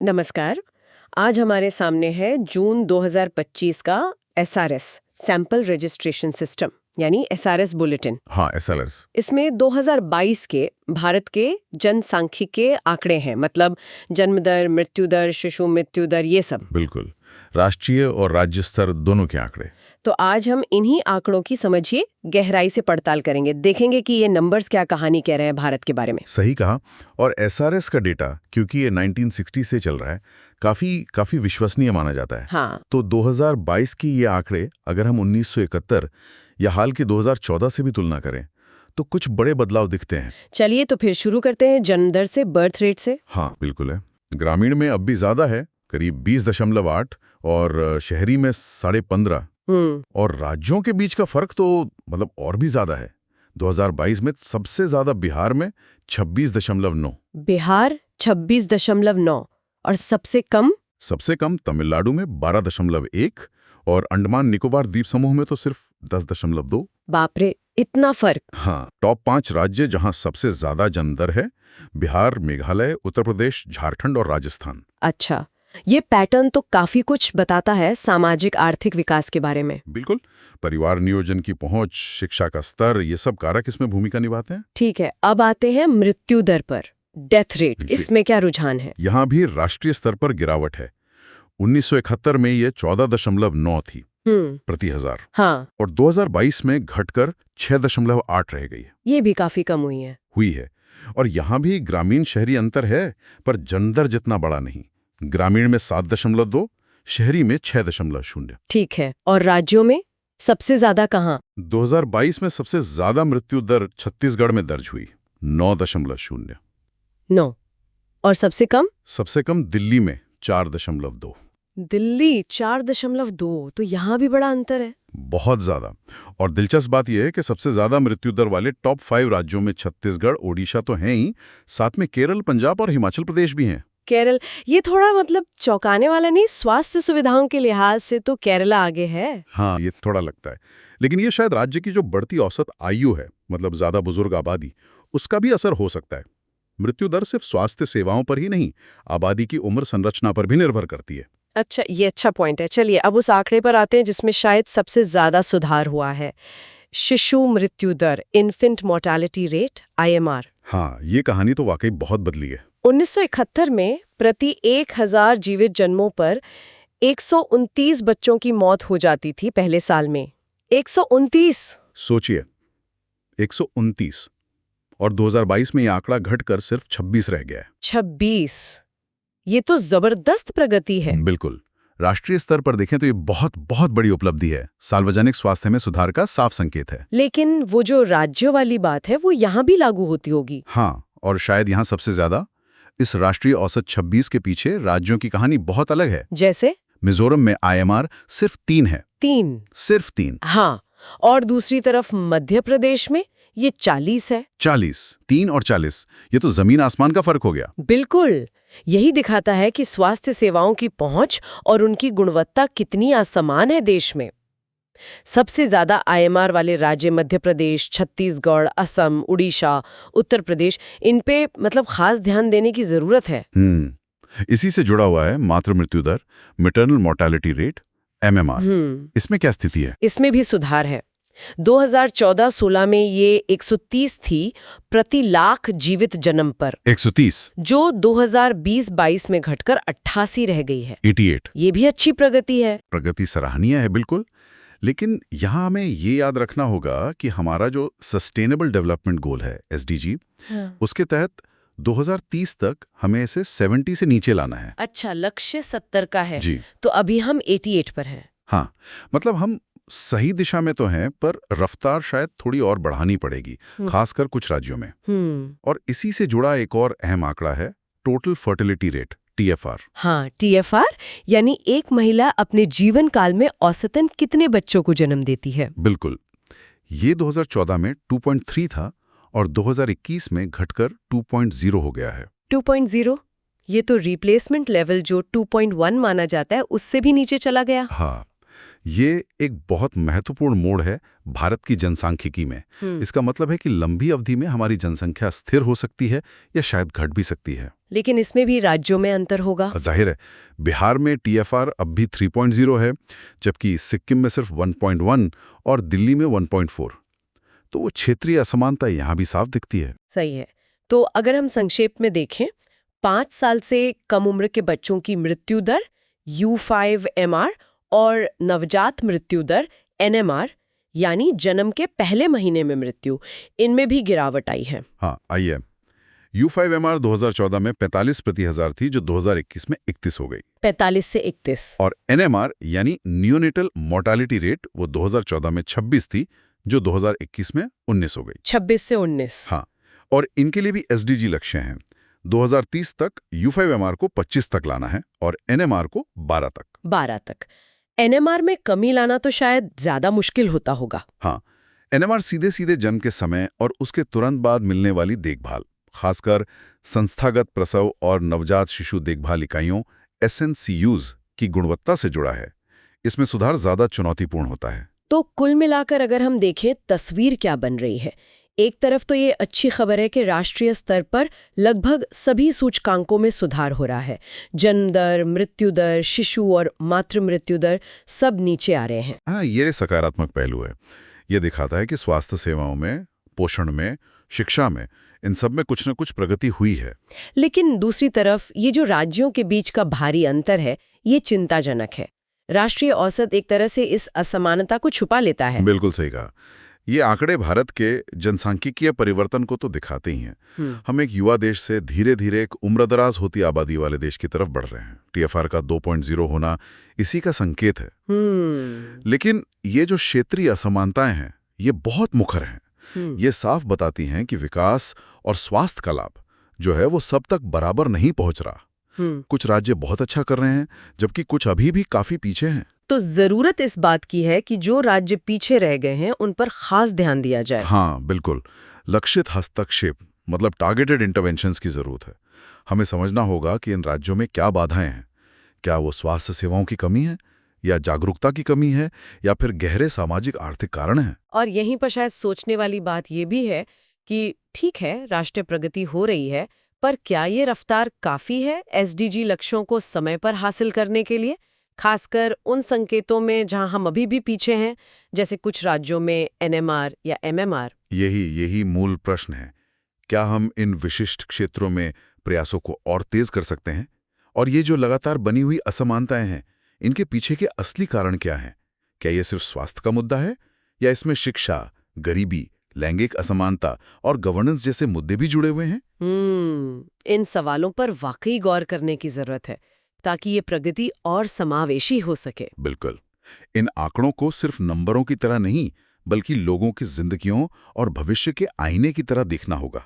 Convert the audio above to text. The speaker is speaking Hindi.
नमस्कार। आज हमारे सामने है जून 2025 का एसआरएस सैंपल रजिस्ट्रेशन सिस्टम यानी एसआरएस बुलेटिन। हाँ, एसएलआरएस। इसमें 2022 के भारत के जनसांख्यिकीय आंकड़े हैं, मतलब जन्म दर, मृत्यु दर, शिशु मृत्यु दर, ये सब। बिल्कुल, राष्ट्रीय और राज्य स्तर दोनों के आंकड़े। तो आज हम इन्हीं आंकड़ों की समझिए गहराई से पड़ताल करेंगे, देखेंगे कि ये नंबर्स क्या कहानी कह रहे हैं भारत के बारे में। सही कहा। और एसआरएस का डेटा, क्योंकि ये 1960 से चल रहा है, काफी विश्वसनीय माना जाता है। हाँ। तो 2022 की ये आंकड़े अगर हम 1971 या हाल के 2014 से भी तुलना करें तो कुछ बड़े बदलाव दिखते हैं। चलिए तो फिर शुरू करते हैं जन्म दर से, बर्थ रेट से। हाँ बिल्कुल है। ग्रामीण में अब भी ज्यादा है, करीब 20.8, और शहरी में 15.5। और राज्यों के बीच का फर्क तो मतलब और भी ज्यादा है। 2022 में सबसे ज्यादा बिहार में 26.9। बिहार 26.9 और सबसे कम तमिलनाडु में 12.1 और अंडमान निकोबार द्वीप समूह में तो सिर्फ 10.2। बाप रे, इतना फर्क। हाँ, टॉप 5 राज्य जहां सबसे ज्यादा जन्म दर है: बिहार, मेघालय, उत्तर प्रदेश, झारखंड और राजस्थान। अच्छा, ये पैटर्न तो काफी कुछ बताता है सामाजिक आर्थिक विकास के बारे में। बिल्कुल, परिवार नियोजन की पहुंच, शिक्षा का स्तर, ये सब कारक इसमें भूमिका निभाते हैं। ठीक है, अब आते हैं मृत्यु दर पर, डेथ रेट। इसमें क्या रुझान है? यहाँ भी राष्ट्रीय स्तर पर गिरावट है। 1971 में ये 14.9 थी प्रति हजार। हाँ। और 2022 में घटकर 6.8 रह गई। ये भी काफी कम हुई है। और यहाँ भी ग्रामीण शहरी अंतर है, पर जन्म दर जितना बड़ा नहीं। ग्रामीण में 7.2, शहरी में 6.0। ठीक है, और राज्यों में सबसे ज्यादा कहाँ? 2022 में सबसे ज्यादा मृत्यु दर छत्तीसगढ़ में दर्ज हुई, 9.0। 9। और सबसे कम दिल्ली में 4.2। दिल्ली 4.2, तो यहाँ भी बड़ा अंतर है। बहुत ज्यादा। और दिलचस्प बात यह है कि सबसे ज्यादा मृत्यु दर वाले टॉप 5 राज्यों में छत्तीसगढ़, ओडिशा तो हैं ही, साथ में केरल, पंजाब और हिमाचल प्रदेश भी हैं। केरल, ये थोड़ा मतलब चौंकाने वाला नहीं? स्वास्थ्य सुविधाओं के लिहाज से तो केरला आगे है। हाँ, ये थोड़ा लगता है, लेकिन ये शायद राज्य की जो बढ़ती औसत आयु है, मतलब ज्यादा बुजुर्ग आबादी, उसका भी असर हो सकता है। मृत्यु दर सिर्फ स्वास्थ्य सेवाओं पर ही नहीं, आबादी की उम्र संरचना पर भी निर्भर करती है। अच्छा, ये अच्छा पॉइंट है। चलिए अब उस आंकड़े पर आते हैं जिसमें शायद सबसे ज्यादा सुधार हुआ है, शिशु मृत्यु दर, इन्फेंट मोर्टेलिटी रेट, IMR। हाँ, ये कहानी तो वाकई बहुत बदली है। 1971 में प्रति 1000 जीवित जन्मों पर 129 बच्चों की मौत हो जाती थी पहले साल में। 129! सोचिए, 129। और 2022 में ये आंकड़ा घटकर सिर्फ 26 रह गया है। 26! ये तो जबरदस्त प्रगति है। बिल्कुल। राष्ट्रीय स्तर पर देखें तो ये बहुत बहुत बड़ी उपलब्धि है। सार्वजनिक स्वास्थ्य में सुधार का साफ संकेत है। लेकिन वो जो राज्यों वाली बात है वो यहाँ भी लागू होती होगी। हाँ, और शायद यहाँ सबसे ज्यादा। इस राष्ट्रीय औसत 26 के पीछे राज्यों की कहानी बहुत अलग है। जैसे मिजोरम में IMR सिर्फ 3 है। 3? सिर्फ 3। हाँ, और दूसरी तरफ मध्य प्रदेश में ये 40 है। 40, 3 और 40, ये तो जमीन आसमान का फर्क हो गया। बिल्कुल, यही दिखाता है कि स्वास्थ्य सेवाओं की पहुंच और उनकी गुणवत्ता कितनी असमान है देश में। सबसे ज्यादा IMR वाले राज्य मध्य प्रदेश, छत्तीसगढ़, असम, उड़ीसा, उत्तर प्रदेश, इन पे मतलब खास ध्यान देने की जरूरत है। इसी से जुड़ा हुआ है मातृ मृत्यु दर, मैटरनल मोर्टेलिटी रेट, MMR। इसमें क्या स्थिति है? इसमें भी सुधार है। 2014-16 में ये 130 थी प्रति लाख जीवित जन्म पर। 130, जो 2020-22 में घटकर 88 रह गई है। 88। ये भी अच्छी प्रगति है। प्रगति सराहनीय है, बिल्कुल। लेकिन यहाँ हमें ये याद रखना होगा कि हमारा जो सस्टेनेबल डेवलपमेंट गोल है, SDG, उसके तहत 2030 तक हमें इसे 70 से नीचे लाना है। अच्छा, लक्ष्य 70 का है जी। तो अभी हम 88 पर हैं। हाँ, मतलब हम सही दिशा में तो हैं, पर रफ्तार शायद थोड़ी और बढ़ानी पड़ेगी, खासकर कुछ राज्यों में। और इसी से जुड़ा एक और अहम आंकड़ा है टोटल फर्टिलिटी रेट, TFR। हाँ, TFR यानी एक महिला अपने जीवन काल में औसतन कितने बच्चों को जन्म देती है। बिल्कुल। ये 2014 में 2.3 था और 2021 में घटकर 2.0 हो गया है। 2.0? ये तो रिप्लेसमेंट लेवल जो 2.1 माना जाता है उससे भी नीचे चला गया। हाँ, ये एक बहुत महत्वपूर्ण मोड़ है भारत की जनसांख्यिकी में। इसका मतलब है कि लंबी अवधि में हमारी जनसंख्या स्थिर हो सकती है या शायद घट भी सकती है। लेकिन इसमें भी राज्यों में अंतर होगा। जाहिर है, बिहार में TFR अब भी 3.0 है, जबकि सिक्किम में सिर्फ 1.1 और दिल्ली में 1.4। तो वो क्षेत्रीय असमानता यहाँ भी साफ दिखती है। सही है। तो अगर हम संक्षेप में देखें, 5 साल से कम उम्र के बच्चों की मृत्यु दर U5MR और नवजात मृत्यु दर NMR यानी जन्म के पहले महीने में मृत्यु, इनमें भी गिरावट आई है। हाँ, आइए। U5MR 2014 में 45 प्रति हजार थी, जो 2021 में 31 हो गई। 45 से 31। और NMR यानी न्यूनेटल मोर्टालिटी रेट वो 2014 में 26 थी, जो 2021 में 19 हो गई। 26 से 19। हाँ, और इनके लिए भी SDG लक्ष्य हैं। 2030 तक U5MR को 25 तक लाना है और NMR को 12 तक। 12 तक। NMR में कमी लाना तो शायद ज्यादा मुश्किल होता होगा। हाँ, NMR सीधे सीधे जन्म के समय और उसके तुरंत बाद मिलने वाली देखभाल, खासकर संस्थागत प्रसव और नवजात शिशु देखभाल इकाइयों SNCUs की गुणवत्ता से जुड़ा है। इसमें सुधार ज्यादा चुनौतीपूर्ण होता है। तो कुल मिलाकर अगर हम देखें, तस्वीर क्या बन रही है? एक तरफ तो ये अच्छी खबर है कि राष्ट्रीय स्तर पर लगभग सभी सूचकांकों में सुधार हो रहा है। जन्म दर, मृत्यु दर, शिशु और मातृ मृत्यु दर सब नीचे आ रहे हैं। हाँ, ये सकारात्मक पहलू है। ये दिखाता है कि स्वास्थ्य सेवाओं में, पोषण में, शिक्षा में, इन सब में कुछ न कुछ प्रगति हुई है। लेकिन दूसरी तरफ ये जो राज्यों के बीच का भारी अंतर है, ये चिंताजनक है। राष्ट्रीय औसत एक तरह से इस असमानता को छुपा लेता है। बिल्कुल सही कहा। ये आंकड़े भारत के जनसांख्यिकीय परिवर्तन को तो दिखाते ही हैं। हम एक युवा देश से धीरे धीरे एक उम्रदराज होती आबादी वाले देश की तरफ बढ़ रहे हैं। TFR का 2.0 होना इसी का संकेत है। लेकिन ये जो क्षेत्रीय असमानताएं हैं, ये बहुत मुखर हैं। ये साफ बताती हैं कि विकास और स्वास्थ्य का लाभ जो है वो सब तक बराबर नहीं पहुंच रहा। कुछ राज्य बहुत अच्छा कर रहे हैं, जबकि कुछ अभी भी काफी पीछे हैं। तो जरूरत इस बात की है कि जो राज्य पीछे रह गए हैं उन पर खास ध्यान दिया जाए। हाँ, बिल्कुल। लक्षित हस्तक्षेप मतलब टारगेटेड इंटरवेंशंस की जरूरत है। हमें समझना होगा कि इन राज्यों में क्या बाधाएं हैं। क्या वो स्वास्थ्य सेवाओं की कमी है, या जागरूकता की कमी है, या फिर गहरे सामाजिक आर्थिक कारण हैं। और यहीं पर शायद सोचने वाली बात ये भी है कि ठीक है, राष्ट्रीय प्रगति हो रही है, पर क्या ये रफ्तार काफी है SDG लक्ष्यों को समय पर हासिल करने के लिए, खासकर उन संकेतों में जहां हम अभी भी पीछे हैं, जैसे कुछ राज्यों में NMR या MMR? यही मूल प्रश्न है। क्या हम इन विशिष्ट क्षेत्रों में प्रयासों को और तेज कर सकते हैं? और ये जो लगातार बनी हुई असमानताएं हैं, इनके पीछे के असली कारण क्या हैं? क्या ये सिर्फ स्वास्थ्य का मुद्दा है, या इसमें शिक्षा, गरीबी, लैंगिक असमानता और गवर्नेंस जैसे मुद्दे भी जुड़े हुए हैं? इन सवालों पर वाकई गौर करने की जरूरत है, ताकि ये प्रगति और समावेशी हो सके। बिल्कुल। इन आंकड़ों को सिर्फ नंबरों की तरह नहीं, बल्कि लोगों की जिंदगियों और भविष्य के आईने की तरह देखना होगा।